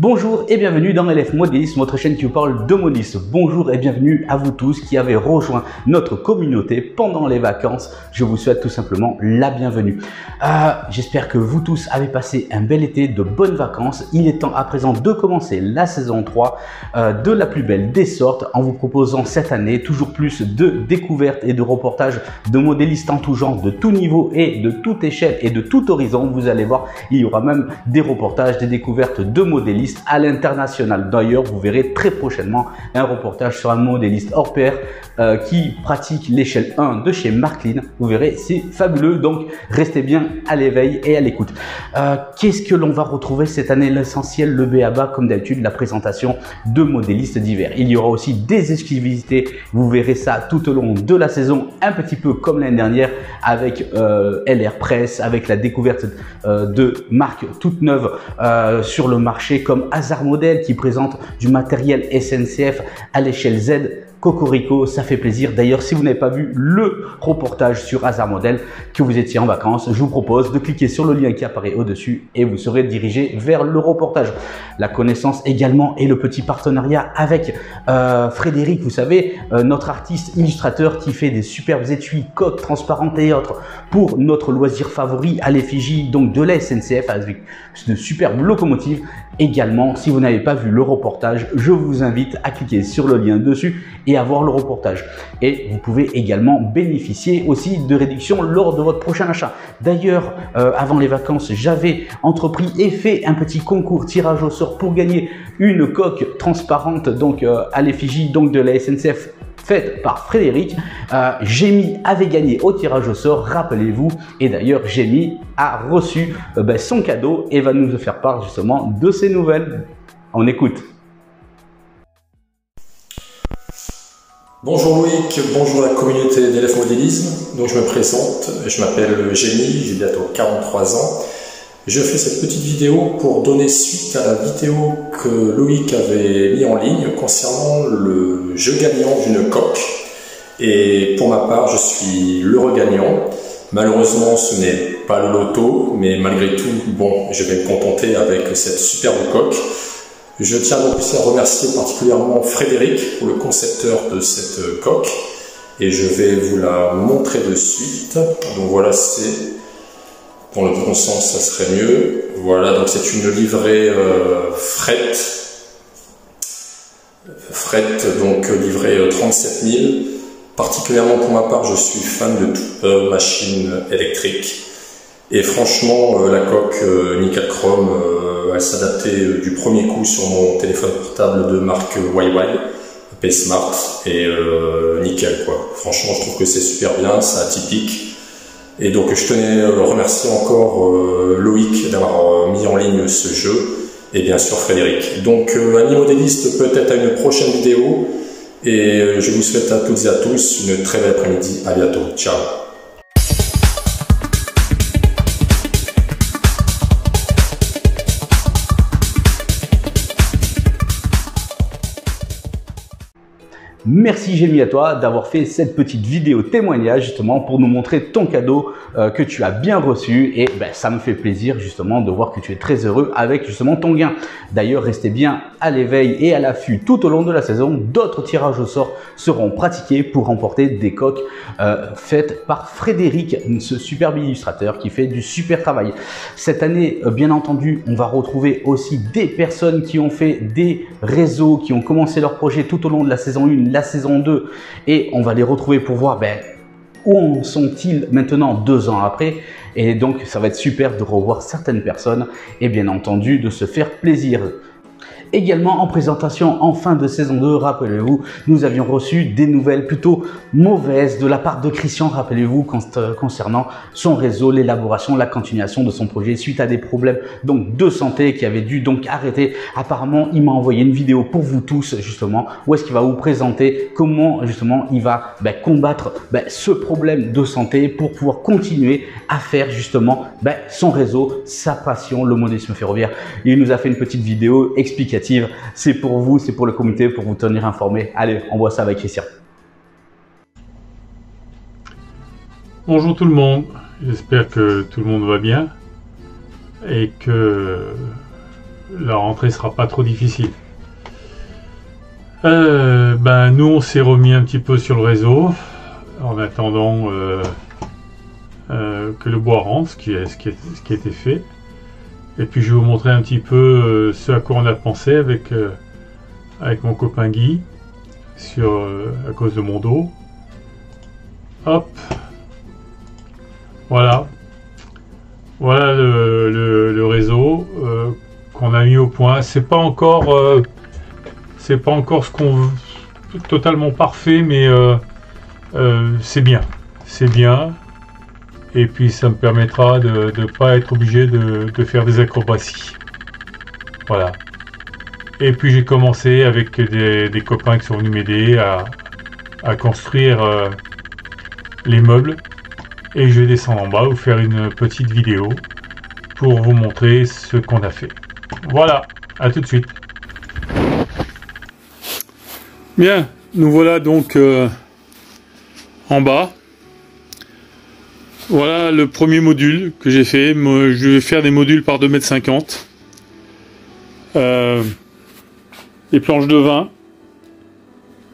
Bonjour et bienvenue dans LF Modélisme, votre chaîne qui vous parle de modélisme. Bonjour et bienvenue à vous tous qui avez rejoint notre communauté pendant les vacances. Je vous souhaite tout simplement la bienvenue. J'espère que vous tous avez passé un bel été, de bonnes vacances. Il est temps à présent de commencer la saison 3 de la plus belle des sortes en vous proposant cette année toujours plus de découvertes et de reportages de modélistes en tout genre, de tout niveau et de toute échelle et de tout horizon. Vous allez voir, il y aura même des reportages, des découvertes de modélistes à l'international. D'ailleurs, vous verrez très prochainement un reportage sur un modéliste hors pair qui pratique l'échelle 1 de chez Marklin. Vous verrez, c'est fabuleux. Donc, restez bien à l'éveil et à l'écoute. Qu'est-ce que l'on va retrouver cette année? L'essentiel, le b.a.-ba, comme d'habitude, la présentation de modélistes divers. Il y aura aussi des exclusivités. Vous verrez ça tout au long de la saison, un petit peu comme l'année dernière avec LR Press, avec la découverte de marques toutes neuves sur le marché comme Hazard Model qui présente du matériel SNCF à l'échelle Z. Cocorico, ça fait plaisir. D'ailleurs, si vous n'avez pas vu le reportage sur Hazard Model, que vous étiez en vacances, je vous propose de cliquer sur le lien qui apparaît au-dessus et vous serez dirigé vers le reportage. La connaissance également et le petit partenariat avec Frédéric, vous savez, notre artiste illustrateur qui fait des superbes étuis, coques transparentes et autres pour notre loisir favori à l'effigie donc de la SNCF avec de superbes locomotives. Également, si vous n'avez pas vu le reportage, je vous invite à cliquer sur le lien dessus et à voir le reportage. Et vous pouvez également bénéficier aussi de réductions lors de votre prochain achat. D'ailleurs, avant les vacances, j'avais entrepris et fait un petit concours tirage au sort pour gagner une coque transparente donc à l'effigie donc de la SNCF faite par Frédéric. Gémy avait gagné au tirage au sort, rappelez-vous, et d'ailleurs Gémy a reçu son cadeau et va nous faire part justement de ces nouvelles. On écoute. Bonjour Loïc, bonjour la communauté d'LF Modélisme. Donc je me présente, je m'appelle Gémy, j'ai bientôt 43 ans. Je fais cette petite vidéo pour donner suite à la vidéo que Loïc avait mis en ligne concernant le jeu gagnant d'une coque. Et pour ma part, je suis l'heureux gagnant. Malheureusement, ce n'est pas le loto, mais malgré tout, bon, je vais me contenter avec cette superbe coque. Je tiens donc aussi à remercier particulièrement Frédéric pour le concepteur de cette coque. Et je vais vous la montrer de suite. Donc voilà, c'est... Dans le bon sens, ça serait mieux. Voilà, donc c'est une livrée fret, donc livrée 37 000. Particulièrement pour ma part, je suis fan de toute machine électrique. Et franchement, la coque nickel chrome, elle s'adaptait du premier coup sur mon téléphone portable de marque Huawei, P-Smart, et nickel quoi. Franchement, je trouve que c'est super bien, c'est atypique. Et donc je tenais à remercier encore Loïc d'avoir mis en ligne ce jeu et bien sûr Frédéric. Donc amis modélistes, peut-être à une prochaine vidéo et je vous souhaite à toutes et à tous une très belle après-midi. À bientôt. Ciao. Merci Gémy à toi d'avoir fait cette petite vidéo témoignage justement pour nous montrer ton cadeau que tu as bien reçu et ça me fait plaisir justement de voir que tu es très heureux avec justement ton gain. D'ailleurs, restez bien à l'éveil et à l'affût tout au long de la saison. D'autres tirages au sort seront pratiqués pour remporter des coques faites par Frédéric, ce superbe illustrateur qui fait du super travail. Cette année, bien entendu, on va retrouver aussi des personnes qui ont fait des réseaux, qui ont commencé leur projet tout au long de la saison 1, la saison 2 et on va les retrouver pour voir où en sont-ils maintenant 2 ans après. Et donc ça va être super de revoir certaines personnes et bien entendu de se faire plaisir. Également en présentation en fin de saison 2, rappelez-vous, nous avions reçu des nouvelles plutôt mauvaises de la part de Christian, rappelez-vous, concernant son réseau, l'élaboration, la continuation de son projet suite à des problèmes donc de santé qui avaient dû donc arrêter. Apparemment, il m'a envoyé une vidéo pour vous tous justement où est-ce qu'il va vous présenter comment justement il va combattre ce problème de santé pour pouvoir continuer à faire justement son réseau, sa passion, le modélisme ferroviaire. Il nous a fait une petite vidéo explicative. C'est pour vous, c'est pour le comité, pour vous tenir informé. Allez, on voit ça avec Christian. Bonjour tout le monde, j'espère que tout le monde va bien et que la rentrée sera pas trop difficile. Nous on s'est remis un petit peu sur le réseau en attendant que le bois rentre, ce qui a été fait. Et puis je vais vous montrer un petit peu ce à quoi on a pensé avec mon copain Guy à cause de mon dos. Hop, voilà le réseau qu'on a mis au point. C'est pas encore ce qu'on veut, totalement parfait, mais c'est bien. Et puis ça me permettra de ne pas être obligé de faire des acrobaties. Voilà. Et puis j'ai commencé avec des copains qui sont venus m'aider à construire les meubles. Et je vais descendre en bas, vous faire une petite vidéo pour vous montrer ce qu'on a fait. Voilà, à tout de suite. Bien, nous voilà donc en bas. Voilà le premier module que j'ai fait. Je vais faire des modules par 2,50 m. Des planches de 20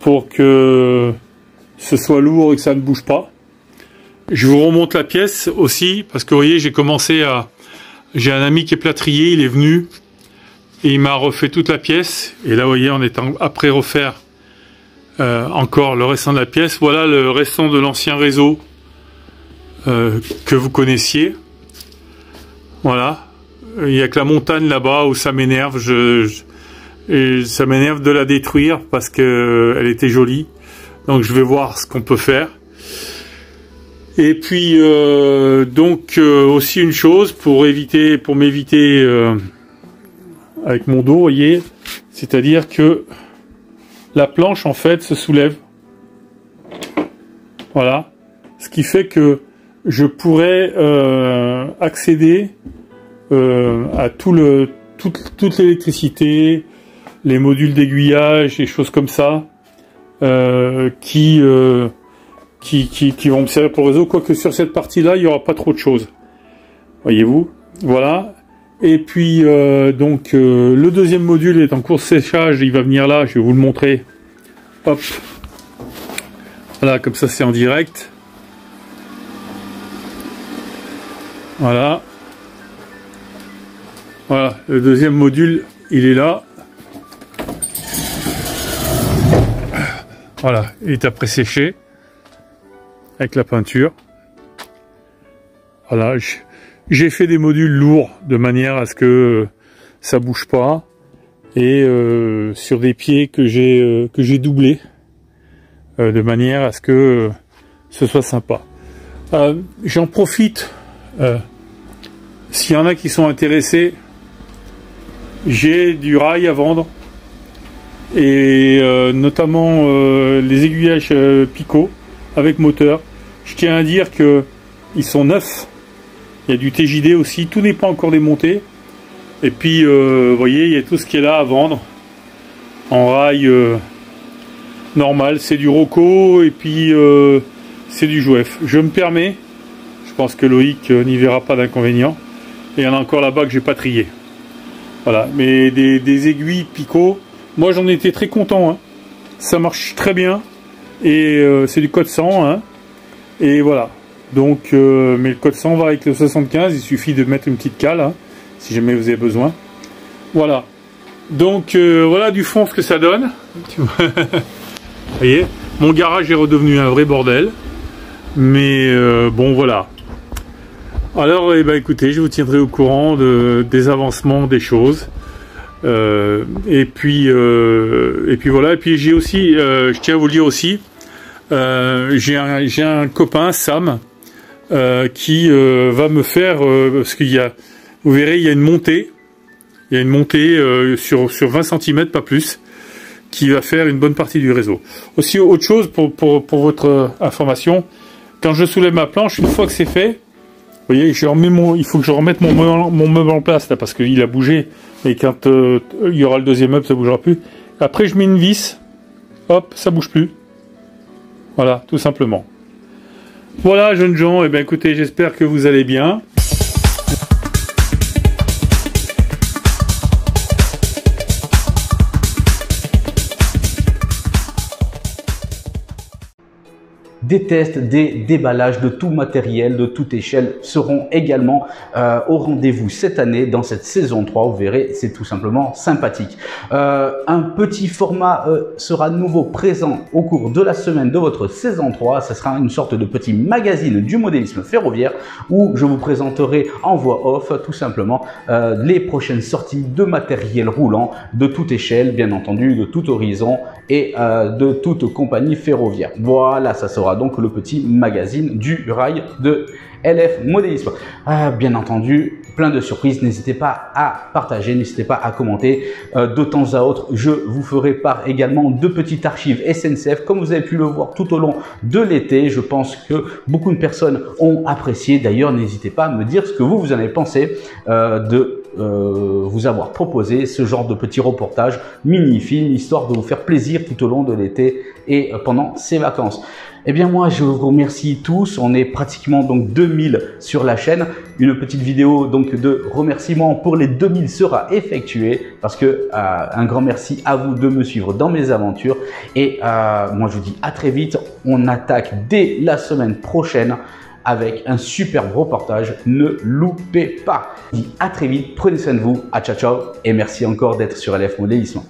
pour que ce soit lourd et que ça ne bouge pas. Je vous remonte la pièce aussi parce que vous voyez, j'ai un ami qui est plâtrier, il est venu et il m'a refait toute la pièce. Et là, vous voyez, on est après refaire encore le restant de la pièce. Voilà le restant de l'ancien réseau que vous connaissiez. Voilà, il n'y a que la montagne là-bas où ça m'énerve. Ça m'énerve de la détruire parce que elle était jolie. Donc je vais voir ce qu'on peut faire. Et puis aussi une chose pour m'éviter avec mon dos, vous voyez, c'est-à-dire que la planche en fait se soulève. Voilà, ce qui fait que je pourrais accéder à toute l'électricité, les modules d'aiguillage, les choses comme ça, qui vont me servir pour le réseau, quoique sur cette partie-là, il n'y aura pas trop de choses. Voyez-vous, voilà. Et puis, le deuxième module est en cours de séchage, il va venir là, je vais vous le montrer. Hop. Voilà, comme ça c'est en direct. Voilà. Voilà, le deuxième module, il est là. Voilà, il est après séché avec la peinture. Voilà, j'ai fait des modules lourds de manière à ce que ça bouge pas et sur des pieds que j'ai doublés de manière à ce que ce soit sympa. J'en profite s'il y en a qui sont intéressés. J'ai du rail à vendre et notamment les aiguillages Picot avec moteur. Je tiens à dire que ils sont neufs. Il y a du TJD aussi, tout n'est pas encore démonté. Et puis vous voyez, il y a tout ce qui est là à vendre en rail normal. C'est du Rocco et puis c'est du Jouef. Je me permets, je pense que Loïc n'y verra pas d'inconvénient. Et il y en a encore là-bas que j'ai pas trié. Voilà, mais des aiguilles Picot, moi j'en étais très content, hein. Ça marche très bien et c'est du code 100, hein. Et voilà, donc mais le code 100 va avec le 75, il suffit de mettre une petite cale, hein, si jamais vous avez besoin. Voilà, donc voilà du fond ce que ça donne. Vous voyez, mon garage est redevenu un vrai bordel, mais bon voilà. Alors, eh ben, écoutez, je vous tiendrai au courant des avancements des choses. Et puis voilà. Et puis j'ai aussi, je tiens à vous le dire aussi, j'ai un copain, Sam, qui va me faire, parce qu'il y a, vous verrez, il y a une montée. Il y a une montée sur 20 cm, pas plus, qui va faire une bonne partie du réseau. Aussi, autre chose pour votre information, quand je soulève ma planche, une fois que c'est fait, vous voyez, il faut que je remette mon meuble en place là parce qu'il a bougé. Et quand il y aura le deuxième meuble, ça bougera plus. Après, je mets une vis. Hop, ça bouge plus. Voilà, tout simplement. Voilà, jeunes gens. Eh bien, écoutez, j'espère que vous allez bien. des tests, des déballages de tout matériel, de toute échelle seront également au rendez-vous cette année dans cette saison 3. Vous verrez, c'est tout simplement sympathique. Un petit format sera de nouveau présent au cours de la semaine de votre saison 3. Ce sera une sorte de petit magazine du modélisme ferroviaire où je vous présenterai en voix off tout simplement les prochaines sorties de matériel roulant de toute échelle, bien entendu, de tout horizon et de toute compagnie ferroviaire. Voilà, ça sera donc le petit magazine du rail de LF Modélisme. Bien entendu, plein de surprises. N'hésitez pas à partager, n'hésitez pas à commenter. De temps à autre, je vous ferai part également de petites archives SNCF, comme vous avez pu le voir tout au long de l'été. Je pense que beaucoup de personnes ont apprécié. D'ailleurs, n'hésitez pas à me dire ce que vous en avez pensé de vous avoir proposé ce genre de petit reportage mini-film, histoire de vous faire plaisir tout au long de l'été et pendant ces vacances. Eh bien moi je vous remercie tous, on est pratiquement donc 2000 sur la chaîne. Une petite vidéo donc de remerciement pour les 2000 sera effectuée parce que un grand merci à vous de me suivre dans mes aventures et moi je vous dis à très vite. On attaque dès la semaine prochaine avec un superbe reportage, ne loupez pas. Je vous dis à très vite, prenez soin de vous, ciao ciao et merci encore d'être sur LF Modélisme.